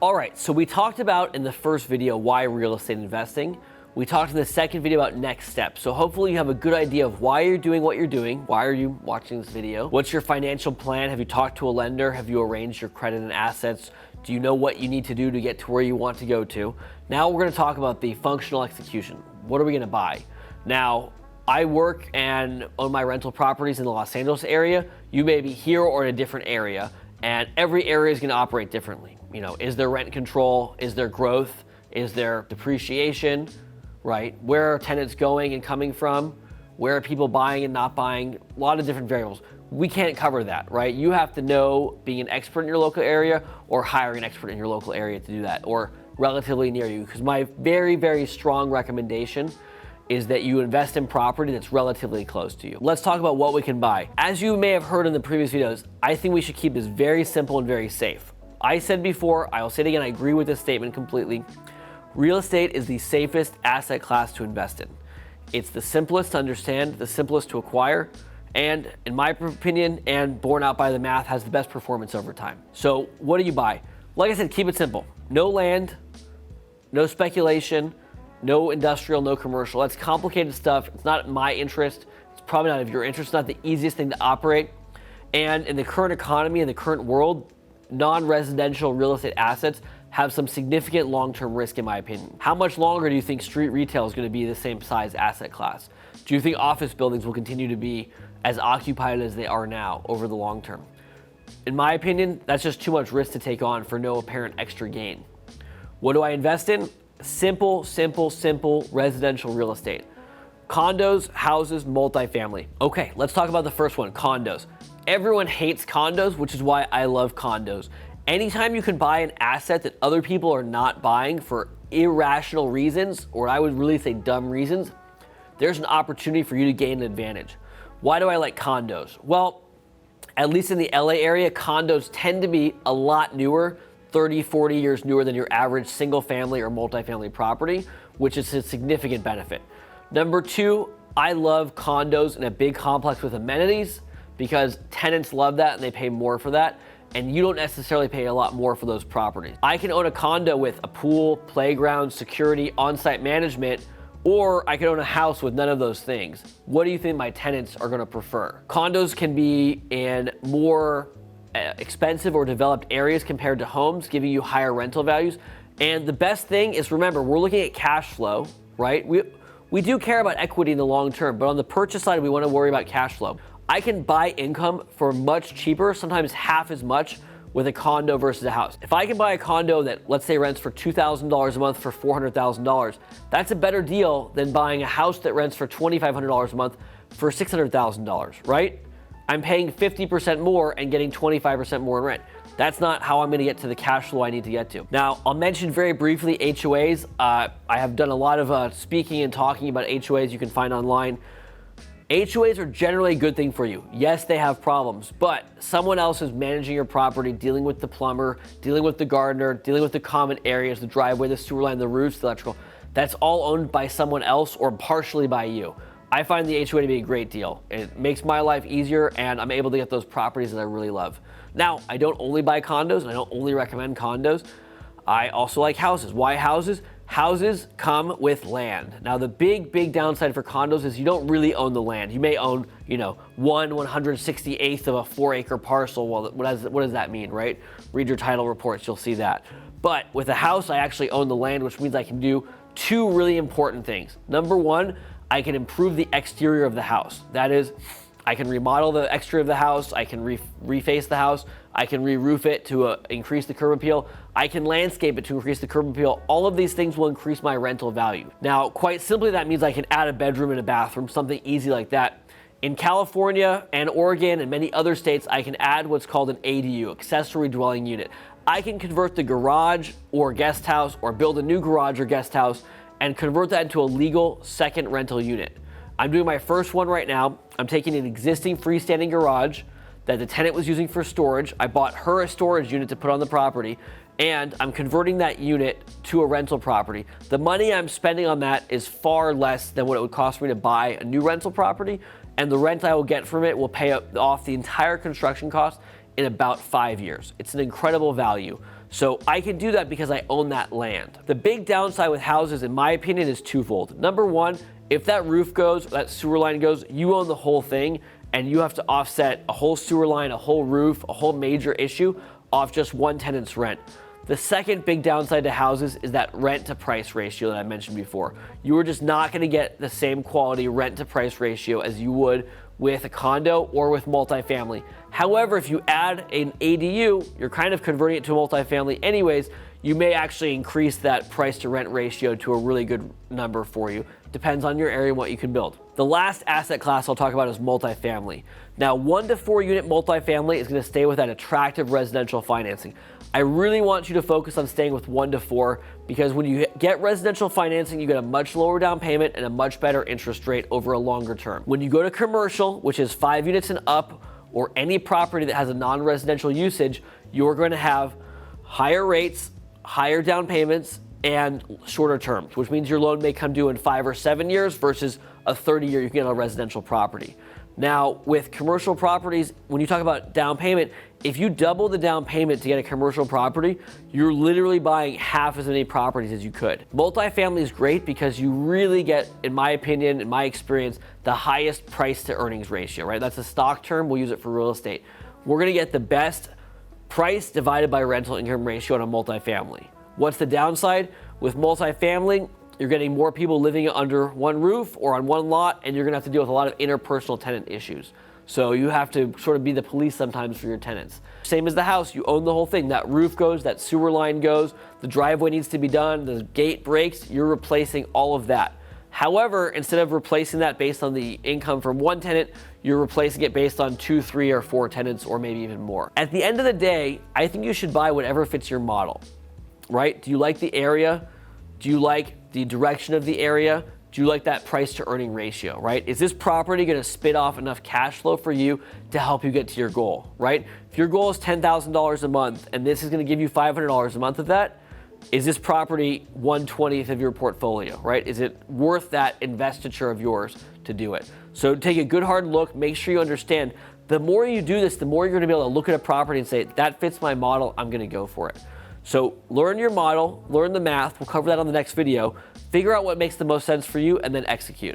All right, so we talked about in the first video why real estate investing. We talked in the second video about next steps. So hopefully you have a good idea of why you're doing what you're doing. Why are you watching this video? What's your financial plan? Have you talked to a lender? Have you arranged your credit and assets? Do you know what you need to do to get to where you want to go to? Now we're gonna talk about the functional execution. What are we gonna buy? Now, I work and own my rental properties in the Los Angeles area. You may be here or in a different area, and every area is gonna operate differently. You know, is there rent control? Is there growth? Is there depreciation? Right? Where are tenants going and coming from? Where are people buying and not buying? A lot of different variables. We can't cover that, right? You have to know being an expert in your local area or hiring an expert in your local area to do that, or relatively near you. Because my very, very strong recommendation is that you invest in property that's relatively close to you. Let's talk about what we can buy. As you may have heard in the previous videos, I think we should keep this very simple and very safe. I said before, I'll say it again, I agree with this statement completely. Real estate is the safest asset class to invest in. It's the simplest to understand, the simplest to acquire, and in my opinion, and borne out by the math, has the best performance over time. So what do you buy? Like I said, keep it simple. No land, no speculation, no industrial, no commercial. That's complicated stuff. It's not my interest. It's probably not of your interest. It's not the easiest thing to operate. And in the current economy, in the current world, non-residential real estate assets have some significant long-term risk, in my opinion. How much longer do you think street retail is going to be the same size asset class? Do you think office buildings will continue to be as occupied as they are now over the long term? In my opinion, that's just too much risk to take on for no apparent extra gain. What do I invest in? Simple residential real estate. Condos, houses, multifamily. Okay, let's talk about the first one, condos. Everyone hates condos, which is why I love condos. Anytime you can buy an asset that other people are not buying for irrational reasons, or I would really say dumb reasons, there's an opportunity for you to gain an advantage. Why do I like condos? Well, at least in the LA area, condos tend to be a lot newer, 30, 40 years newer than your average single family or multifamily property, which is a significant benefit. Number two, I love condos in a big complex with amenities because tenants love that and they pay more for that. And you don't necessarily pay a lot more for those properties. I can own a condo with a pool, playground, security, on-site management, or I could own a house with none of those things. What do you think my tenants are gonna prefer? Condos can be in more expensive or developed areas compared to homes, giving you higher rental values. And the best thing is, remember, we're looking at cash flow, right? We do care about equity in the long term, but on the purchase side, we wanna worry about cash flow. I can buy income for much cheaper, sometimes half as much, with a condo versus a house. If I can buy a condo that, let's say, rents for $2,000 a month for $400,000, that's a better deal than buying a house that rents for $2,500 a month for $600,000, right? I'm paying 50% more and getting 25% more in rent. That's not how I'm gonna get to the cash flow I need to get to. Now, I'll mention very briefly HOAs. I have done a lot of speaking and talking about HOAs you can find online. HOAs are generally a good thing for you. Yes, they have problems, but someone else is managing your property, dealing with the plumber, dealing with the gardener, dealing with the common areas, the driveway, the sewer line, the roofs, the electrical. That's all owned by someone else or partially by you. I find the HOA to be a great deal. It makes my life easier and I'm able to get those properties that I really love. Now, I don't only buy condos and I don't only recommend condos. I also like houses. Why houses? Houses come with land. Now, the big downside for condos is you don't really own the land. You may own, 1/168th of a 4-acre parcel. Well, what does that mean, right? Read your title reports, you'll see that. But with a house, I actually own the land, which means I can do two really important things. Number one, I can improve the exterior of the house. That is, I can remodel the exterior of the house, I can reface the house, I can re-roof it to increase the curb appeal, I can landscape it to increase the curb appeal. All of these things will increase my rental value. Now, quite simply, that means I can add a bedroom and a bathroom, something easy like that. In California and Oregon and many other states, I can add what's called an ADU, accessory dwelling unit. I can convert the garage or guest house or build a new garage or guest house and convert that into a legal second rental unit. I'm doing my first one right now. I'm taking an existing freestanding garage that the tenant was using for storage. I bought her a storage unit to put on the property, and I'm converting that unit to a rental property. The money I'm spending on that is far less than what it would cost me to buy a new rental property, and the rent I will get from it will pay off the entire construction cost in about 5 years. It's an incredible value. So I can do that because I own that land. The big downside with houses, in my opinion, is twofold. Number one, if that roof goes, that sewer line goes, you own the whole thing and you have to offset a whole sewer line, a whole roof, a whole major issue off just one tenant's rent. The second big downside to houses is that rent to price ratio that I mentioned before. You are just not going to get the same quality rent to price ratio as you would with a condo or with multifamily. However, if you add an ADU, you're kind of converting it to a multifamily anyways, you may actually increase that price to rent ratio to a really good number for you. Depends on your area and what you can build. The last asset class I'll talk about is multifamily. Now, 1 to 4 unit multifamily is going to stay with that attractive residential financing. I really want you to focus on staying with 1 to 4 because when you get residential financing, you get a much lower down payment and a much better interest rate over a longer term. When you go to commercial, which is 5 units and up, or any property that has a non-residential usage, you're going to have higher rates, higher down payments, and shorter terms, which means your loan may come due in 5 or 7 years versus a 30-year you can get on a residential property. Now, with commercial properties, when you talk about down payment, if you double the down payment to get a commercial property, you're literally buying half as many properties as you could. Multifamily is great because you really get, in my opinion, in my experience, the highest price to earnings ratio, right? That's a stock term, we'll use it for real estate. We're gonna get the best price divided by rental income ratio on a multifamily. What's the downside? With multifamily, you're getting more people living under one roof or on one lot, and you're gonna have to deal with a lot of interpersonal tenant issues. So you have to sort of be the police sometimes for your tenants. Same as the house, you own the whole thing. That roof goes, that sewer line goes, the driveway needs to be done, the gate breaks, you're replacing all of that. However, instead of replacing that based on the income from one tenant, you're replacing it based on 2, 3, or 4 tenants, or maybe even more. At the end of the day, I think you should buy whatever fits your model, right? Do you like the area? Do you like the direction of the area? Do you like that price to earning ratio, right? Is this property gonna spit off enough cash flow for you to help you get to your goal, right? If your goal is $10,000 a month and this is gonna give you $500 a month of that, is this property 1/20th of your portfolio, right? Is it worth that investiture of yours to do it? So take a good hard look, make sure you understand. The more you do this, the more you're gonna be able to look at a property and say, that fits my model, I'm gonna go for it. So learn your model, learn the math, we'll cover that on the next video, figure out what makes the most sense for you, and then execute.